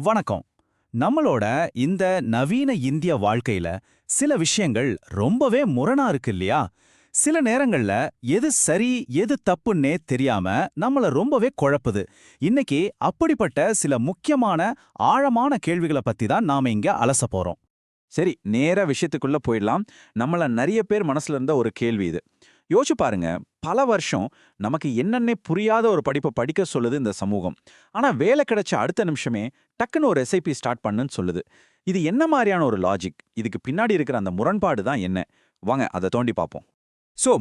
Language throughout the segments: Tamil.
வணக்கம். நம்மளோட இந்த நவீன இந்திய வாழ்க்கையில சில விஷயங்கள் ரொம்பவே முரணா இருக்கு இல்லையா? சில நேரங்கள்ல எது சரி எது தப்புன்னே தெரியாம நம்மள ரொம்பவே குழப்புது. இன்னைக்கு அப்படிப்பட்ட சில முக்கியமான ஆழமான கேள்விகளை பத்தி தான் நாம இங்க அலச போறோம். சரி, நேரா விஷயத்துக்குள்ள போயிடலாம். நம்மள நெறைய பேர் மனசுல இருந்த ஒரு கேள்வி இது. யோசிச்சு பாருங்க, பல வருஷம் நமக்கு என்னன்னே புரியாத ஒரு படிப்ப படிக்க சொல்லுது இந்த சமூகம். ஆனா வேலை கிடைச்ச அடுத்த நிமிஷமே டக்குன்னு ஒரு எஸ்ஐபி ஸ்டார்ட் பண்ணுன்னு சொல்லுது. இது என்ன மாரியான ஒரு லாஜிக்? இதுக்கு பின்னாடி இருக்கிற அந்த முரண்பாடு தான் என்ன? வாங்க அத தோண்டி பார்ப்போம்.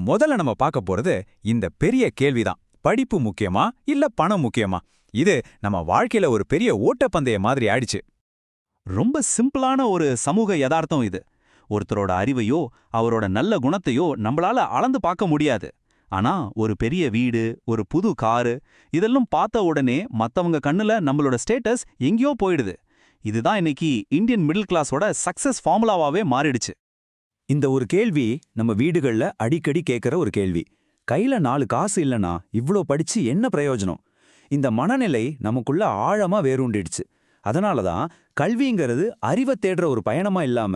முதல்ல நம்ம பார்க்க போறது இந்த பெரிய கேள்விதான். படிப்பு முக்கியமா இல்ல பணம் முக்கியமா? இது நம்ம வாழ்க்கையில ஒரு பெரிய ஓட்டப்பந்தய மாதிரி ஆயிடுச்சு. ரொம்ப சிம்பிளான ஒரு சமூக யதார்த்தம் இது. ஒருத்தரோட அறிவையோ அவரோட நல்ல குணத்தையோ நம்மளால அளந்து பார்க்க முடியாது. ஆனா ஒரு பெரிய வீடு, ஒரு புது காரு, இதெல்லாம் பார்த்த உடனே மத்தவங்க கண்ணுல நம்மளோட ஸ்டேட்டஸ் எங்கேயோ போயிடுது. இதுதான் இன்னைக்கு இந்தியன் மிடில் கிளாஸோட சக்சஸ் ஃபார்முலாவாவே மாறிடுச்சு. இந்த ஒரு கேள்வி நம்ம வீடுகள்ல அடிக்கடி கேட்கிற ஒரு கேள்வி. கையில 4 காசு இல்லனா இவ்ளோ படிச்சு என்ன பிரயோஜனம்? இந்த மனநிலை நமக்குள்ள ஆழமா வேரூண்டிடுச்சு. அதனால தான் கல்விங்கிறது அறிவை தேடுற ஒரு பயணமா இல்லாம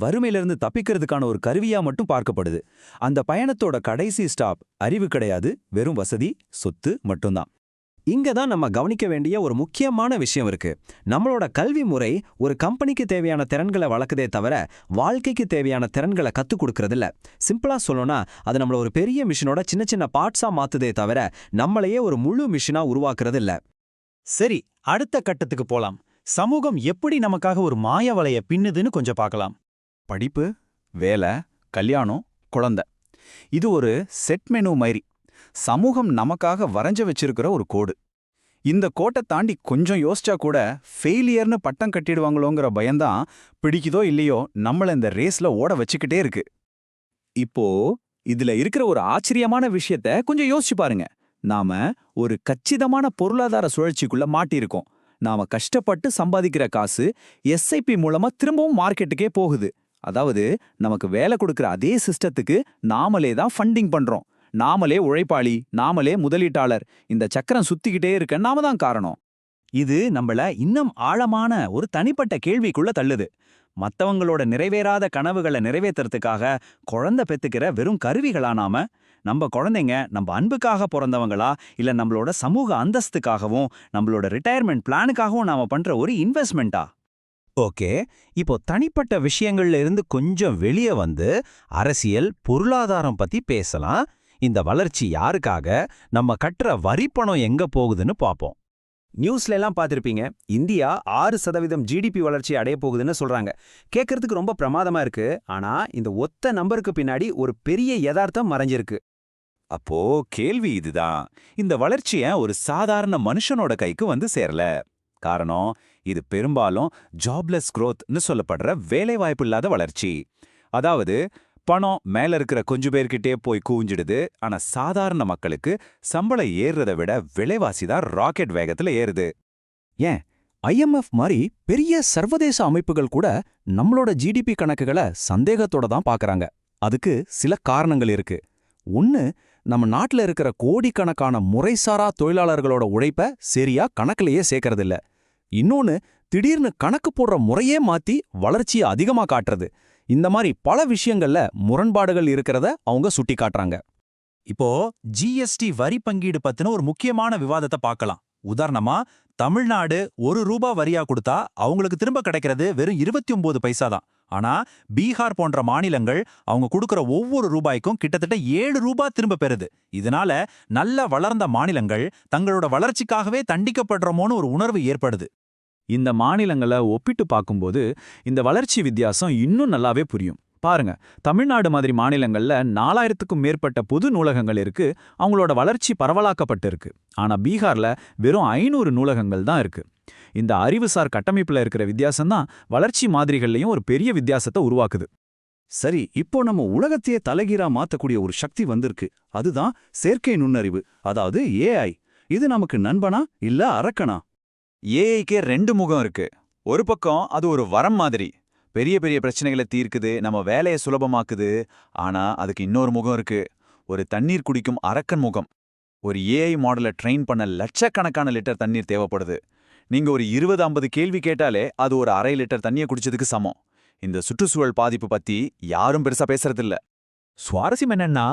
வறுமையிலிருந்து தப்பிக்கிறதுக்கான ஒரு கருவியா மட்டும் பார்க்கப்படுது. அந்த பயணத்தோட கடைசி ஸ்டாப் அறிவு கிடையாது, வெறும் வசதி, சொத்து மட்டும்தான். இங்க தான் நம்ம கவனிக்க வேண்டிய ஒரு முக்கியமான விஷயம் இருக்கு. நம்மளோட கல்வி முறை ஒரு கம்பெனிக்கு தேவையான திறன்களை வளர்க்குதே தவிர வாழ்க்கைக்கு தேவையான திறன்களை கத்துக் கொடுக்கறது இல்ல. சிம்பிளா சொல்லணும்னா அது நம்மள ஒரு பெரிய மிஷினோட சின்ன சின்ன பார்ட்ஸா மாத்துதே தவிர நம்மளையே ஒரு முழு மிஷினா உருவாக்குறது இல்ல. சரி, அடுத்த கட்டத்துக்கு போலாம். சமூகம் எப்படி நமக்காக ஒரு மாய வலைய பின்னுதுன்னு கொஞ்சம் பார்க்கலாம். படிப்பு, வேலை, கல்யாணம், குழந்தை. இது ஒரு செட் மெனு மாதிரி. சமூகம் நமக்காக வரைஞ்ச வச்சிருக்கிற ஒரு கோடு. இந்த கோட்டை தாண்டி கொஞ்சம் யோசிச்சா கூட ஃபெயிலியர்னு பட்டம் கட்டிடுவாங்களோங்கிற பயம்தான் பிடிக்குதோ இல்லையோ நம்மள இந்த ரேஸ்ல ஓட வச்சுக்கிட்டே இருக்கு. இப்போ இதுல இருக்கிற ஒரு ஆச்சரியமான விஷயத்த கொஞ்சம் யோசிச்சு பாருங்க. நாம ஒரு கச்சிதமான பொருளாதார சுழற்சிக்குள்ள மாட்டியிருக்கோம். நாம கஷ்டப்பட்டு சம்பாதிக்கிற காசு எஸ்ஐபி மூலமா திரும்பவும் மார்க்கெட்டுக்கே போகுது. அதாவது நமக்கு வேலை கொடுக்கிற அதே சிஸ்டத்துக்கு நாமளே தான் ஃபண்டிங் பண்றோம். நாமளே உழைப்பாளி, நாமளே முதலீட்டாளர். இந்த சக்கரம் சுத்திக்கிட்டே இருக்க நாம தான் காரணம். இது நம்மள இன்னும் ஆழமான ஒரு தனிப்பட்ட கேள்விக்குள்ள தள்ளுது. மத்தவங்களோட நிறைவேறாத கனவுகளை நிறைவேற்றுறதுக்காக குழந்தை பெத்துக்கிற வெறும் கருவிகளா நாம? நம்ம குழந்தைங்க நம்ம அன்புக்காக பிறந்தவங்களா, இல்ல நம்மளோட சமூக அந்தஸ்துக்காகவும் நம்மளோட ரிட்டையர்மெண்ட் பிளானுக்காகவும் நாம பண்ற ஒரு இன்வெஸ்ட்மெண்ட்டா? ஓகே, இப்போ தனிப்பட்ட விஷயங்கள்ல இருந்து கொஞ்சம் வெளியே வந்து அரசியல், பொருளாதாரம் பத்தி பேசலாம். இந்த வளர்ச்சி யாருக்காக, நம்ம கட்டுற வரிப்பணம் எங்க போகுதுன்னு பாப்போம். நியூஸ்ல எல்லாம் பார்த்திருப்பீங்க, இந்தியா 6% ஜிடிபி வளர்ச்சி அடைய போகுதுன்னு சொல்றாங்க. கேட்கறதுக்கு ரொம்ப பிரமாதமா இருக்கு. ஆனா இந்த ஒத்த நம்பருக்கு பின்னாடி ஒரு பெரிய யதார்த்தம் மறைஞ்சிருக்கு. அப்போ கேள்வி இதுதான். இந்த வளர்ச்சிய ஒரு சாதாரண மனுஷனோட கைக்கு வந்து சேரல. காரணம், இது பெரும்பாலும் ஜாப்லெஸ் growthன்னு சொல்லப்படுற வேலைவாய்ப்பு இல்லாத வளர்ச்சி. அதாவது பணம் மேல இருக்கிற கொஞ்சம் பேர்கிட்டே போய் கூஞ்சிடுது. ஆனா சாதாரண மக்களுக்கு சம்பளம் ஏறுறதை விட விலைவாசி தான் ராக்கெட் வேகத்துல ஏறுது. ஏன் IMF மாதிரி பெரிய சர்வதேச அமைப்புகள் கூட நம்மளோட ஜிடிபி கணக்குகளை சந்தேகத்தோட தான் பார்க்கறாங்க. அதுக்கு சில காரணங்கள் இருக்கு. ஒன்னு, நம்ம நாட்டுல இருக்கிற கோடிக்கணக்கான முறைசாரா தொழிலாளர்களோட உழைப்ப சரியா கணக்குலயே சேர்க்கறதில்ல. இன்னொன்னு, திடீர்னு கணக்கு போடுற முறையே மாத்தி வளர்ச்சியை அதிகமா காட்டுறது. இந்த மாதிரி பல விஷயங்கள்ல முரண்பாடுகள் இருக்கிறத அவங்க சுட்டி காட்டுறாங்க. இப்போ ஜிஎஸ்டி வரி பங்கீடு பத்தின ஒரு முக்கியமான விவாதத்தை பார்க்கலாம். உதாரணமா, தமிழ்நாடு ₹1 வரியா கொடுத்தா அவங்களுக்கு திரும்ப கிடைக்கிறது வெறும் 29 பைசா தான். ஆனா பீகார் போன்ற மாநிலங்கள் அவங்க கொடுக்கிற ஒவ்வொரு ரூபாய்க்கும் கிட்டத்தட்ட ₹7 திரும்ப பெறுது. இதனால நல்ல வளர்ந்த மாநிலங்கள் தங்களோட வளர்ச்சிக்காகவே தண்டிக்கப்படுறோமோன்னு ஒரு உணர்வு ஏற்படுது. இந்த மாநிலங்களை ஒப்பிட்டு பார்க்கும்போது இந்த வளர்ச்சி வித்தியாசம் இன்னும் நல்லாவே புரியும். பாருங்க, தமிழ்நாடு மாதிரி மாநிலங்கள்ல 4000க்கும் மேற்பட்ட பொது நூலகங்கள் இருக்கு. அவங்களோட வளர்ச்சி பரவலாக்கப்பட்டு இருக்கு. ஆனா பீகார்ல வெறும் 500 நூலகங்கள் தான் இருக்கு. இந்த அறிவுசார் கட்டமைப்புல இருக்கிற வித்தியாசம் தான் வளர்ச்சி மாதிரிகள்லயும் ஒரு பெரிய வித்தியாசத்தை உருவாக்குது. சரி, இப்போ நம்ம உலகத்தையே தலைகீழா மாத்தக்கூடிய ஒரு சக்தி வந்திருக்கு. அதுதான் செயற்கை நுண்ணறிவு, அதாவது AI. இது நமக்கு நண்பனா இல்ல அரக்கனா? ஏஐக்கே 2 முகம் இருக்கு. ஒரு பக்கம் அது ஒரு வரம் மாதிரி. பெரிய பெரிய பிரச்சனைகளை தீர்க்குது, நம்ம வேலையை சுலபமாக்குது. ஆனா அதுக்கு இன்னொரு முகம் இருக்கு. ஒரு தண்ணீர் குடிக்கும் அரக்கன் முகம். ஒரு ஏஐ மாடலை ட்ரெயின் பண்ண லட்சக்கணக்கான லிட்டர் தண்ணீர் தேவைப்படுது. நீங்க ஒரு 20-50 கேள்வி கேட்டாலே அது ஒரு 1/2 லிட்டர் தண்ணியை குடிச்சதுக்கு சமம். இந்த சுற்றுச்சூழல் பாதிப்பு பத்தி யாரும் பெருசா பேசுறதில்ல. சுவாரஸ்யம் என்னன்னா,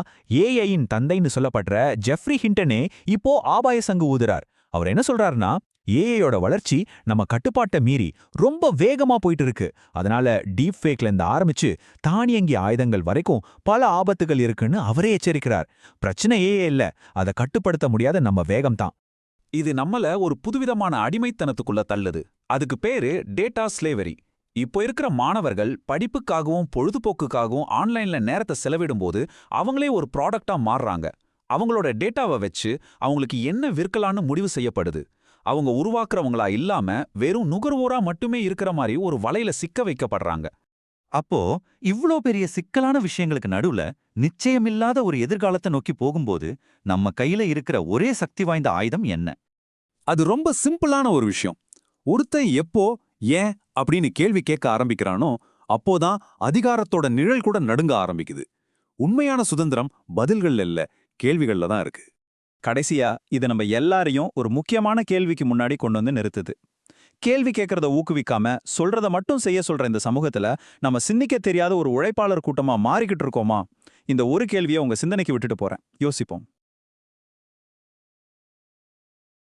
ஏஐயின் தந்தைன்னு சொல்லப்படுற ஜெஃப்ரி ஹிண்டனே இப்போ ஆபாய சங்கு ஊதுறார். அவர் என்ன சொல்றாருன்னா, ஏஐயோட வளர்ச்சி நம்ம கட்டுப்பாட்டை மீறி ரொம்ப வேகமா போயிட்டு இருக்கு. அதனால டீப் ஃபேக்ல இருந்து ஆரம்பிச்சு தானியங்கி ஆயுதங்கள் வரைக்கும் பல ஆபத்துகள் இருக்குன்னு அவரே எச்சரிக்கிறார். பிரச்சனை ஏஐ இல்ல, அதை கட்டுப்படுத்த முடியாத நம்ம வேகம்தான். இது நம்மள ஒரு புதுவிதமான அடிமைத்தனத்துக்குள்ள தள்ளுது. அதுக்கு பேரு டேட்டா ஸ்லேவரி. இப்போ இருக்கிற மாணவர்கள் படிப்புக்காகவும் பொழுதுபோக்குக்காகவும் ஆன்லைன்ல நேரத்தை செலவிடும்போது அவங்களே ஒரு ப்ராடக்டா மாறுறாங்க. அவங்களோட டேட்டாவை வச்சு அவங்களுக்கு என்ன விற்கலான்னு முடிவு செய்யப்படுது. அவங்க உருவாக்குறவங்களா இல்லாம வெறும் நுகர்வோரா மட்டுமே இருக்கிற மாதிரி ஒரு வலையில சிக்க வைக்கப்படுறாங்க. அப்போ இவ்ளோ பெரிய சிக்கலான விஷயங்களுக்கு நடுவுல நிச்சயமில்லாத ஒரு எதிர்காலத்தை நோக்கி போகும்போது நம்ம கையில இருக்கிற ஒரே சக்தி வாய்ந்த ஆயுதம் என்ன? அது ரொம்ப சிம்பிளான ஒரு விஷயம். ஒருத்தன் எப்போ ஏன் அப்படின்னு கேள்வி கேட்க ஆரம்பிக்கிறானோ அப்போதான் அதிகாரத்தோட நிழல் கூட நடுங்க ஆரம்பிக்குது. உண்மையான சுதந்திரம் பதில்கள்ல இல்ல, கேள்விகள்ல தான் இருக்கு. கடைசியா இது நம்ம எல்லாரையும் ஒரு முக்கியமான கேள்விக்கு முன்னாடி கொண்டு வந்து நிறுத்துது. கேள்வி கேட்கறத ஊக்குவிக்காம சொல்றத மட்டும் செய்ய சொல்ற இந்த சமூகத்துல நம்ம சிந்திக்க தெரியாத ஒரு உழைப்பாளர் கூட்டமா மாறிக்கிட்டு இருக்கோமா? இந்த ஒரு கேள்வியை உங்க சிந்தனைக்கு விட்டுட்டு போறேன். யோசிப்போம்.